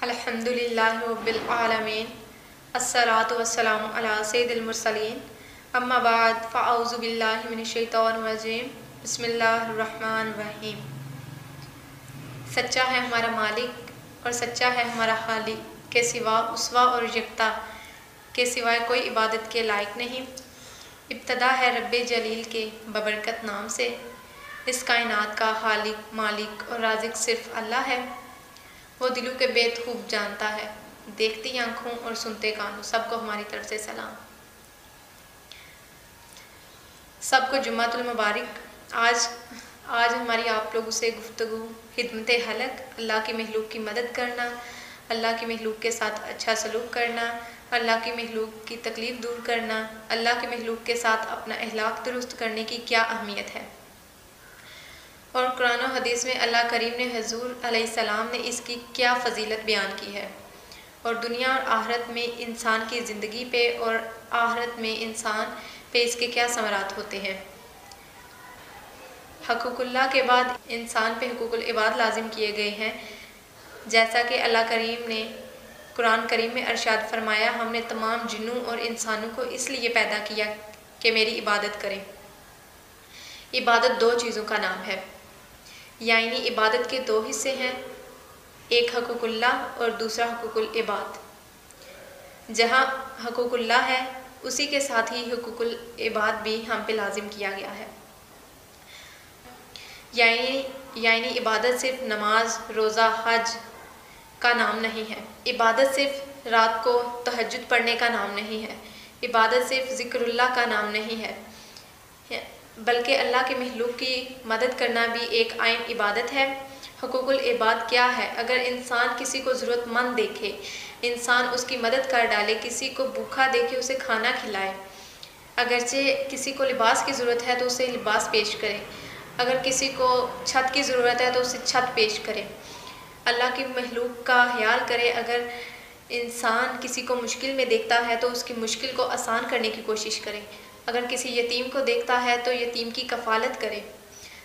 الحمدللہ رب العالمین الصلاۃ والسلام علی سید المرسلین اما بعد فاعوذ باللہ من الشیطان الرجیم بسم اللہ الرحمن الرحیم۔ سچا ہے ہمارا مالک اور سچا ہے ہمارا خالق کے سوا اسوا اور یکتا کے سوائے کوئی عبادت کے لائق نہیں۔ ابتدا ہے رب جلیل کے ببرکت نام سے، اس کائنات کا خالق مالک اور رازق صرف اللہ ہے۔ وہ دلوں کے بیت خوب جانتا ہے، دیکھتی آنکھوں اور سنتے کانوں۔ سب کو ہماری طرف سے سلام۔ سب کو جمعۃ المبارک۔ آج ہماری آپ لوگوں سے گفتگو خدمت حلق، اللہ کی مخلوق کی مدد کرنا، اللہ کی مخلوق کے ساتھ اچھا سلوک کرنا، اللہ کی مخلوق کی تکلیف دور کرنا، اللہ کی مخلوق کے ساتھ اپنا اخلاق درست کرنے کی کیا اہمیت ہے، اور قرآن و حدیث میں اللہ کریم نے حضور علیہ السلام نے اس کی کیا فضیلت بیان کی ہے، اور دنیا اور آخرت میں انسان کی زندگی پہ اور آخرت میں انسان پہ اس کے کیا ثمرات ہوتے ہیں۔ حقوق اللہ کے بعد انسان پہ حقوق العباد لازم کیے گئے ہیں، جیسا کہ اللہ کریم نے قرآن کریم میں ارشاد فرمایا، ہم نے تمام جنوں اور انسانوں کو اس لیے پیدا کیا کہ میری عبادت کریں۔ عبادت دو چیزوں کا نام ہے، یعنی عبادت کے دو حصے ہیں، ایک حقوق اللہ اور دوسرا حقوق العباد۔ جہاں حقوق اللہ ہے اسی کے ساتھ ہی حقوق العباد بھی ہم پہ لازم کیا گیا ہے۔ یعنی عبادت صرف نماز روزہ حج کا نام نہیں ہے، عبادت صرف رات کو تہجد پڑھنے کا نام نہیں ہے، عبادت صرف ذکر اللہ کا نام نہیں ہے، بلکہ اللہ کے مخلوق کی مدد کرنا بھی ایک عین عبادت ہے۔ حقوق العباد کیا ہے؟ اگر انسان کسی کو ضرورت مند دیکھے، انسان اس کی مدد کر ڈالے، کسی کو بھوکا دیکھے اسے کھانا کھلائے، اگرچہ کسی کو لباس کی ضرورت ہے تو اسے لباس پیش کرے، اگر کسی کو چھت کی ضرورت ہے تو اسے چھت پیش کرے، اللہ کی مخلوق کا خیال کرے۔ اگر انسان کسی کو مشکل میں دیکھتا ہے تو اس کی مشکل کو آسان کرنے کی کوشش کرے، اگر کسی یتیم کو دیکھتا ہے تو یتیم کی کفالت کرے،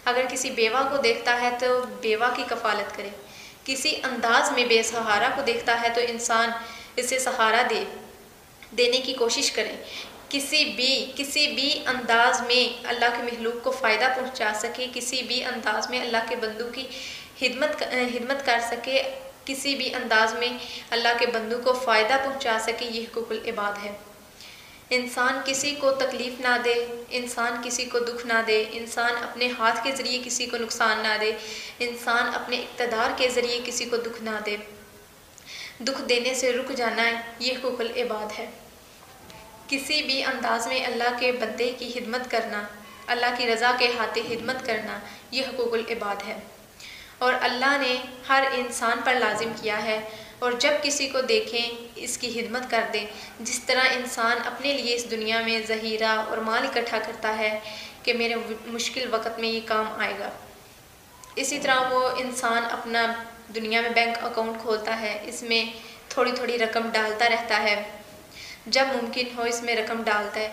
اگر کسی بیوہ کو دیکھتا ہے تو بیوہ کی کفالت کرے، کسی انداز میں بے سہارا کو دیکھتا ہے تو انسان اسے سہارا دینے کی کوشش کرے، کسی بھی انداز میں اللہ کے مخلوق کو فائدہ پہنچا سکے، کسی بھی انداز میں اللہ کے بندوں کی خدمت کر سکے، کسی بھی انداز میں اللہ کے بندوں کو فائدہ پہنچا سکے، یہ حقوق العباد ہے۔ انسان کسی کو تکلیف نہ دے، انسان کسی کو دکھ نہ دے، انسان اپنے ہاتھ کے ذریعے کسی کو نقصان نہ دے، انسان اپنے اقتدار کے ذریعے کسی کو دکھ نہ دے، دکھ دینے سے رک جانا، یہ حقوق العباد ہے۔ کسی بھی انداز میں اللہ کے بندے کی خدمت کرنا، اللہ کی رضا کے خاطر خدمت کرنا، یہ حقوق العباد ہے، اور اللہ نے ہر انسان پر لازم کیا ہے، اور جب کسی کو دیکھیں اس کی خدمت کر دیں، جس طرح انسان اپنے لیے اس دنیا میں ذخیرہ اور مال اکٹھا کرتا ہے کہ میرے مشکل وقت میں یہ کام آئے گا، اسی طرح وہ انسان اپنا دنیا میں بینک اکاؤنٹ کھولتا ہے، اس میں تھوڑی تھوڑی رقم ڈالتا رہتا ہے، جب ممکن ہو اس میں رقم ڈالتا ہے،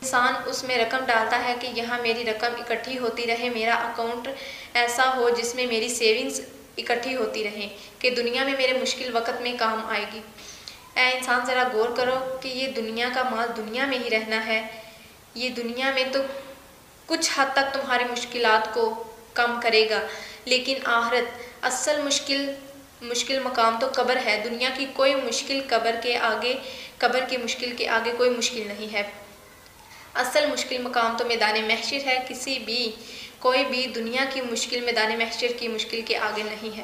انسان اس میں رقم ڈالتا ہے کہ یہاں میری رقم اکٹھی ہوتی رہے، میرا اکاؤنٹ ایسا ہو جس میں میری سیونگز اکٹھی ہوتی رہیں کہ دنیا میں میرے مشکل وقت میں کام آئے گی۔ اے انسان ذرا غور کرو کہ یہ دنیا کا مال دنیا میں ہی رہنا ہے، یہ دنیا میں تو کچھ حد تک تمہاری مشکلات کو کم کرے گا، لیکن آخرت اصل مشکل مقام تو قبر ہے، دنیا کی کوئی مشکل قبر کی مشکل کے آگے کوئی مشکل نہیں ہے، اصل مشکل مقام تو میدان محشر ہے، کوئی بھی دنیا کی مشکل میدان محشر کی مشکل کے آگے نہیں ہے۔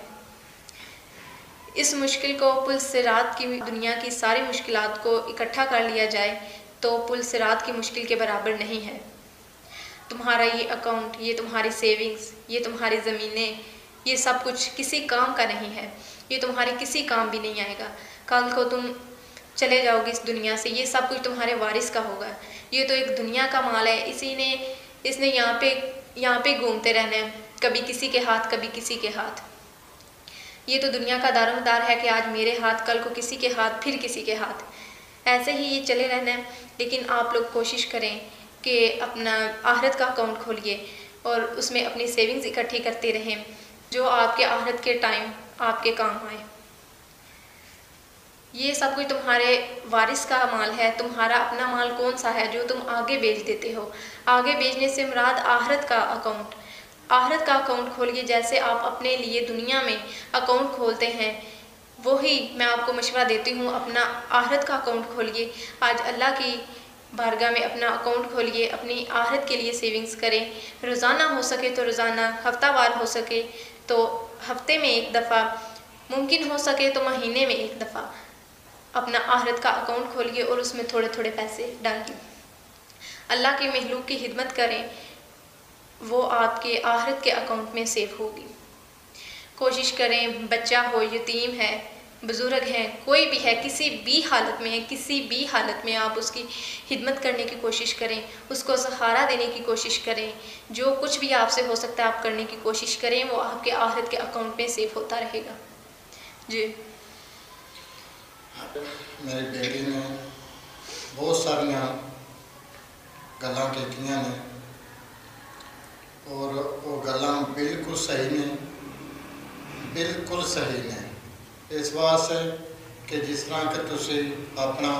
اس مشکل کو پل صراط کی دنیا کی ساری مشکلات کو اکٹھا کر لیا جائے تو پل صراط کی مشکل کے برابر نہیں ہے۔ تمہارا یہ اکاؤنٹ، یہ تمہاری سیونگز، یہ تمہاری زمینیں، یہ سب کچھ کسی کام کا نہیں ہے، یہ تمہارے کسی کام بھی نہیں آئے گا، کل کو تم چلے جاؤ گے اس دنیا سے، یہ سب کچھ تمہارے وارث کا ہوگا، یہ تو ایک دنیا کا مال ہے، اس نے یہاں پہ گھومتے رہنا ہے، کبھی کسی کے ہاتھ کبھی کسی کے ہاتھ، یہ تو دنیا کا دار و مدار ہے کہ آج میرے ہاتھ کل کو کسی کے ہاتھ پھر کسی کے ہاتھ، ایسے ہی یہ چلے رہنا ہے۔ لیکن آپ لوگ کوشش کریں کہ اپنا آخرت کا اکاؤنٹ کھولیے اور اس میں اپنی سیونگز اکٹھی کرتے رہیں جو آپ کے آخرت کے ٹائم آپ کے کام آئے۔ یہ سب کچھ تمہارے وارث کا مال ہے. تمہارا اپنا مال کون سا ہے جو تم آگے بیچ دیتے ہو؟ آگے بیچنے سے مراد آخرت کا اکاؤنٹ. آخرت کا اکاؤنٹ کھولیے جیسے آپ اپنے لیے دنیا میں اکاؤنٹ کھولتے ہیں. وہی میں آپ کو مشورہ دیتی ہوں، اپنا آخرت کا اکاؤنٹ کھولیے. آج اللہ کی بارگاہ میں اپنا اکاؤنٹ کھولیے، اپنی آخرت کے لیے سیونگز کریں. روزانہ ہو سکے تو روزانہ، ہفتہ وار ہو سکے تو ہفتے میں ایک دفعہ، ممکن ہو سکے تو مہینے میں ایک دفعہ اپنا آخرت کا اکاؤنٹ کھولیے اور اس میں تھوڑے تھوڑے پیسے ڈالیے. اللہ کے مخلوق کی خدمت کریں، وہ آپ کے آخرت کے اکاؤنٹ میں سیو ہوگی. کوشش کریں، بچہ ہو، یتیم ہے، بزرگ ہیں، کوئی بھی ہے، کسی بھی حالت میں ہے، کسی بھی حالت میں آپ اس کی خدمت کرنے کی کوشش کریں، اس کو سہارا دینے کی کوشش کریں. جو کچھ بھی آپ سے ہو سکتا ہے آپ کرنے کی کوشش کریں، وہ آپ کے آخرت کے اکاؤنٹ میں سیو ہوتا رہے گا. جی. میری بیٹی نے بہت ساریا گلاں کیتیاں نے اور وہ گلاں بالکل صحیح نے، بالکل صحیح نے. اس واسطے کہ جس طرح کہ تسی اپنا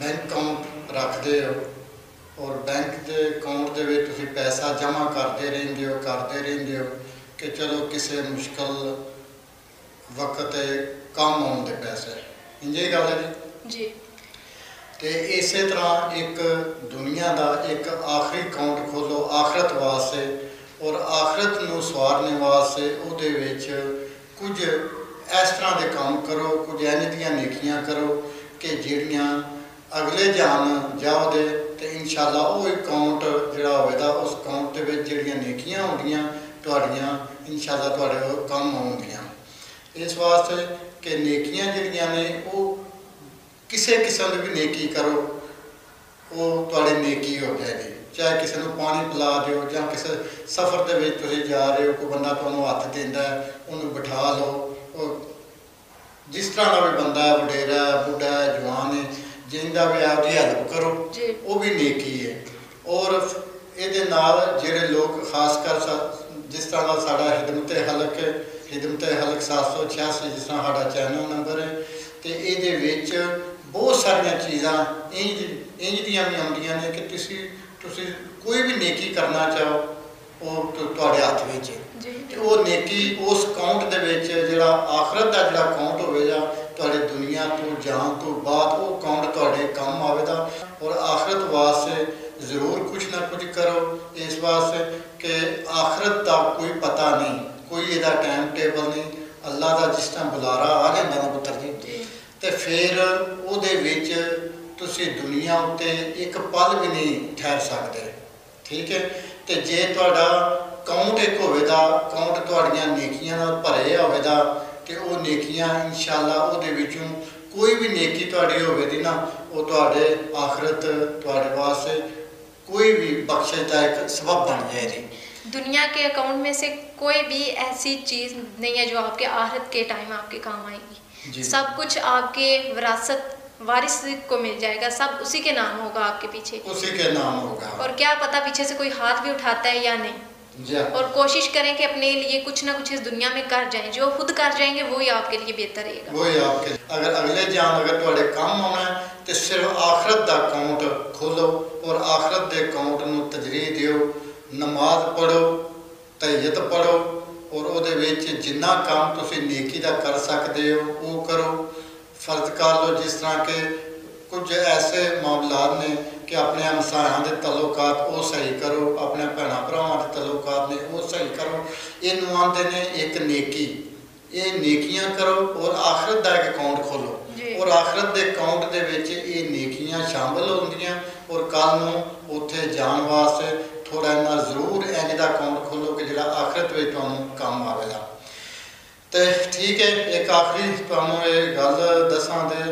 بینک اکاؤنٹ رکھتے ہو اور بینک کے اکاؤنٹ دے وچ تسی پیسہ جمع کرتے رہندے ہو کہ چلو کسی مشکل وقت کام آن دے پیسے، انجے گل ہے جی. تے اسی طرح ایک دنیا دا ایک آخری اکاؤنٹ کھولو آخرت واسطے اور آخرت نو سوارنے واسطے او دے وچ کچھ اس طرح دے کام کرو، کچھ انج دیاں نیکیاں کرو کہ جڑیاں اگلے جان جاؤ دے تے انشاءاللہ وہ اکاؤنٹ جڑا ہوئے دا اس اکاؤنٹ دے وچ جڑیاں نیکیاں ہوندیاں تہاڈیاں انشاءاللہ تہاڈے کم آؤندیاں. اس واسطے کہ نیکیاں جڑیاں نے وہ کسے قسم کی بھی نیکی کرو وہ تہاڈی نیکی ہو جائے گی. چاہے کسی کو پانی پلا دیو یا کسی سفر دے وچ تسی جا رہے ہو، کوئی بندہ تمہیں ہاتھ دیندا ہے انہوں بٹھا لو. جس طرح کا بھی بندہ ہے، وڈیرا ہے، بڈھا ہے، جوان ہے، جنہاں بھی آپ کی ہیلپ کرو وہ بھی نیکی ہے. اور یہ جڑے لوگ خاص کر جس طرح کا ساڈا خدمت حلق 786 جس طرح ساڈا چینل نمبر ہے تو یہ بہت ساریا چیزاں انج دیاں بھی آؤندیاں نے کہ تسی کوئی بھی نیکی کرنا چاہو وہ تہاڈے ہاتھ وچ ہے. وہ نیکی اس اکاؤنٹ دے وچ جڑا آخرت دا جڑا اکاؤنٹ ہوئے گا تہاڈے دنیا تو جان تو بعد وہ اکاؤنٹ تہاڈے کم آئے گا. اور آخرت واسطے ضرور کچھ نہ کچھ کرو، اس واسطے کہ آخرت دا کوئی پتہ نہیں، کوئی یہ ٹائم ٹیبل نہیں. اللہ دا جس طرح بلارا آ جاتا نا پتر جی تو پھر وہ تسی دنیا اتنے ایک پل بھی نہیں ٹھہر سکتے. ٹھیک ہے. تو جے تہاڈا اکاؤنٹ ایک ہوئے گا، اکاؤنٹ تہاڈیاں نیکیاں نال بھرے ہوئے گا تو وہ نیکیاں انشاءاللہ وہ وچوں کوئی بھی نیکی تہاڈی ہوئے گی نا وہ تہاڈے آخرت تہاڈے واسطے کوئی بھی بخشش کا ایک سبب بن جائے گی. دنیا کے اکاؤنٹ میں سے کوئی بھی ایسی چیز نہیں ہے جو آپ کے آخرت کے ٹائم آپ کے کام آئے گی. جی. سب کچھ آپ کے وراثت وارث کو مل جائے گا، سب اسی کے نام ہوگا آپ کے پیچھے، اسی کے نام ہوگا. اور کیا پتہ پیچھے سے کوئی ہاتھ بھی اٹھاتا ہے یا نہیں. جی. اور کوشش کریں کہ اپنے لیے کچھ نہ کچھ اس دنیا میں کر جائیں، جو خود کر جائیں گے وہی آپ کے لیے بہتر رہے گا. وہی آپ کے اگر اگلے جان اگر تہاڈے کام آنا ہے تو صرف آخرت دا اکاؤنٹ کھولو اور آخرت دے اکاؤنٹ نو ترجیح دیو. نماز پڑھو، تہجد پڑھو اور وہ جنہ کام تسی نیکی دا کر سکتے ہو وہ کرو. فرض کر لو جس طرح کہ کچھ ایسے معاملات نے کہ اپنے ہمسایاں دے تعلقات وہ صحیح کرو، اپنے بھیناں بھراواں دے تعلقات نے وہ صحیح کرو. یہ آتے نے ایک نیکی، یہ نیکیاں کرو اور آخرت دا ایک اکاؤنٹ کھولو. اور آخرت دے اکاؤنٹ دے وچ یہ نیکیاں شامل ہوندیاں اور کل نوں اتنے جان واسطے تھوڑا انہاں ضرور انج دا اکاؤنٹ کھولو کہ جڑا آخرت وچ تمہیں کام آئے گا. تو ٹھیک ہے. ایک آخری تمہیں یہ گل دساں دے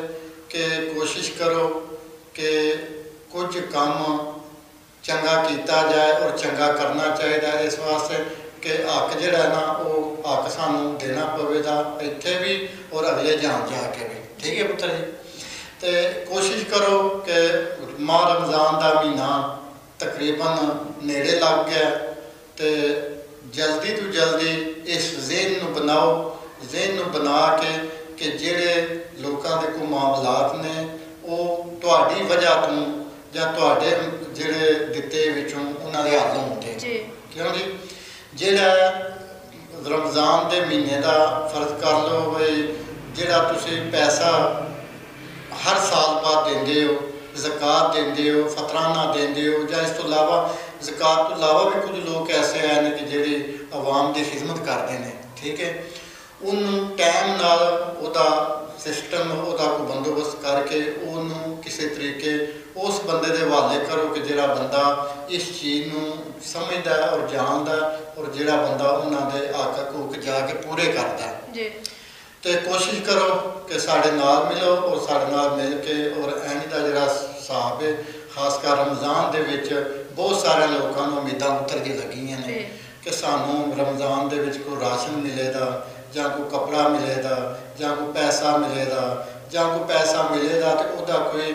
کہ کوشش کرو کہ کچھ کام چنگا کیتا جائے اور چنگا کرنا چاہیے. اس واسطے کہ حق جڑا ہے نا وہ حق سانوں دینا پوے گا اتنے بھی اور اگلے جان جا کے بھی. ٹھیک ہے پتر جی. تو کوشش کرو کہ ماہ رمضان دا مہینہ تقریباً نیڑے لگ گیا تو جلدی تو جلدی اس ذہن نو بناؤ، ذہن نو بنا کے کہ جڑے لوکاں دے کوئی معاملات نے وہ تہاڈی وجہ تو ਜਾਂ ਤੁਹਾਡੇ ਜਿਹੜੇ ਦਿੱਤੇ ਵਿੱਚੋਂ ਉਹਨਾਂ ਦੇ ਹੱਲ ਹੁੰਦੇ ਕਿਉਂ ਜੀ। ਜਿਹੜਾ ਰਮਜ਼ਾਨ ਦੇ ਮਹੀਨੇ ਦਾ ਫਰਜ਼ ਕਰ ਲਓ ਬਈ ਜਿਹੜਾ ਤੁਸੀਂ ਪੈਸਾ ਹਰ ਸਾਲ ਬਾਅਦ ਦਿੰਦੇ ਹੋ, ਜ਼ਕਾਤ ਦਿੰਦੇ ਹੋ, ਫਤਰਾਨਾ ਦਿੰਦੇ ਹੋ, ਜਾਂ ਇਸ ਤੋਂ ਇਲਾਵਾ ਜ਼ਕਾਤ ਤੋਂ ਇਲਾਵਾ ਵੀ ਕੁਝ ਲੋਕ ਐਸੇ ਆਏ ਨੇ ਕਿ ਜਿਹੜੇ ਆਵਾਮ ਦੀ ਖਿਦਮਤ ਕਰਦੇ ਨੇ, ਠੀਕ ਹੈ। ਉਹਨੂੰ ਟਾਈਮ ਨਾਲ ਉਹਦਾ ਸਿਸਟਮ, ਉਹਦਾ ਕੋਈ ਬੰਦੋਬਸਤ ਕਰਕੇ ਉਹਨੂੰ ਕਿਸੇ ਤਰੀਕੇ ਉਸ ਬੰਦੇ ਦੇ ਹਵਾਲੇ ਕਰੋ ਕਿ ਜਿਹੜਾ ਬੰਦਾ ਇਸ ਚੀਜ਼ ਨੂੰ ਸਮਝਦਾ ਔਰ ਜਾਣਦਾ ਔਰ ਜਿਹੜਾ ਬੰਦਾ ਉਹਨਾਂ ਦੇ ਹੱਕ ਹਕੂਕ ਜਾ ਕੇ ਪੂਰੇ ਕਰਦਾ ਜੀ। ਤੇ ਕੋਸ਼ਿਸ਼ ਕਰੋ ਕਿ ਸਾਡੇ ਨਾਲ ਮਿਲੋ ਔਰ ਸਾਡੇ ਨਾਲ ਮਿਲ ਕੇ ਔਰ ਇੰਝ ਦਾ ਜਿਹੜਾ ਹਿਸਾਬ ਹੈ, ਖਾਸ ਕਰ ਰਮਜ਼ਾਨ ਦੇ ਵਿੱਚ ਬਹੁਤ ਸਾਰੇ ਲੋਕਾਂ ਨੂੰ ਉਮੀਦਾਂ ਉੱਤਰ ਕੇ ਲੱਗੀਆਂ ਨੇ ਕਿ ਸਾਨੂੰ ਰਮਜ਼ਾਨ ਦੇ ਵਿੱਚ ਕੋਈ ਰਾਸ਼ਨ ਮਿਲੇਗਾ ਜਾਂ ਕੋਈ ਕੱਪੜਾ ਮਿਲੇਗਾ ਜਾਂ ਕੋਈ ਪੈਸਾ ਮਿਲੇਗਾ ਜਾਂ ਕੋਈ ਪੈਸਾ ਮਿਲੇਗਾ ਤੇ ਉਹਦਾ ਕੋਈ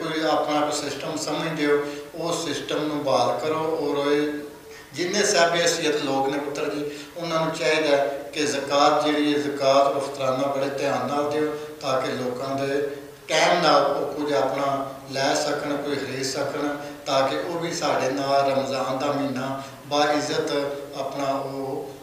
ਕੋਈ ਆਪਣਾ ਕੋਈ ਸਿਸਟਮ ਸਮਝਦੇ ਹੋ ਉਸ ਸਿਸਟਮ ਨੂੰ ਬਹਾਲ ਕਰੋ ਔਰ ਜਿੰਨੇ ਸਾਹਿਬ ਹਸੀਅਤ ਲੋਕ ਨੇ ਪੁੱਤਰ ਜੀ ਉਹਨਾਂ ਨੂੰ ਚਾਹੀਦਾ ਕਿ ਜ਼ਕਾਤ ਜਿਹੜੀ ਹੈ ਜ਼ਕਾਤ ਔਰ ਫਤਰਾਨਾ ਬੜੇ ਧਿਆਨ ਨਾਲ ਦਿਓ ਤਾਂ ਕਿ ਲੋਕਾਂ ਦੇ ਟਾਈਮ ਨਾਲ ਉਹ ਕੁਝ ਆਪਣਾ ਲੈ ਸਕਣ, ਕੋਈ ਖਰੀਦ ਸਕਣ ਤਾਂ ਕਿ ਉਹ ਵੀ ਸਾਡੇ ਨਾਲ ਰਮਜ਼ਾਨ ਦਾ ਮਹੀਨਾ ਬਾਇਜ਼ਤ ਆਪਣਾ ਉਹ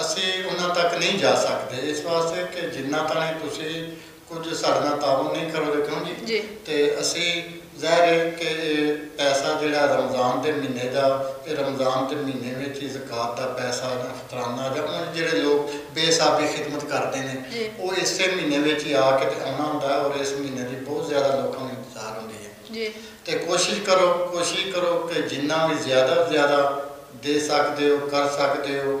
ਅਸੀਂ ਉਹਨਾਂ ਤੱਕ ਨਹੀਂ ਜਾ ਸਕਦੇ ਇਸ ਵਾਸਤੇ ਕਿ ਜਿੰਨਾ ਤਾਂ ਤੁਸੀਂ ਕੁਝ ਸਾਡੇ ਨਾਲ ਤਾਵਨ ਨਹੀਂ ਕਰੋਗੇ, ਕਿਉਂ ਜੀ? ਤੇ ਅਸੀਂ ਜ਼ਾਹਿਰ ਹੈ ਕਿ ਪੈਸਾ ਜਿਹੜਾ ਰਮਜ਼ਾਨ ਦੇ ਮਹੀਨੇ ਦਾ ਤੇ ਰਮਜ਼ਾਨ ਦੇ ਮਹੀਨੇ ਵਿੱਚ ਹੀ ਜ਼ਕਾਤ ਦਾ ਪੈਸਾ ਜਾਂ ਫਤਰਾਨਾ ਜਾਂ ਉਹ ਜਿਹੜੇ ਲੋਕ ਬੇਸਾਬੀ ਖਿਦਮਤ ਕਰਦੇ ਨੇ ਉਹ ਇਸੇ ਮਹੀਨੇ ਵਿੱਚ ਹੀ ਆ ਕੇ ਆਉਣਾ ਹੁੰਦਾ ਔਰ ਇਸ ਮਹੀਨੇ ਦੀ ਬਹੁਤ ਜ਼ਿਆਦਾ ਲੋਕਾਂ ਨੂੰ ਇੰਤਜ਼ਾਰ ਹੁੰਦੀ ਹੈ ਜੀ। ਤੇ ਕੋਸ਼ਿਸ਼ ਕਰੋ ਕਿ ਜਿੰਨਾ ਵੀ ਜ਼ਿਆਦਾ ਦੇ ਸਕਦੇ ਹੋ, ਕਰ ਸਕਦੇ ਹੋ,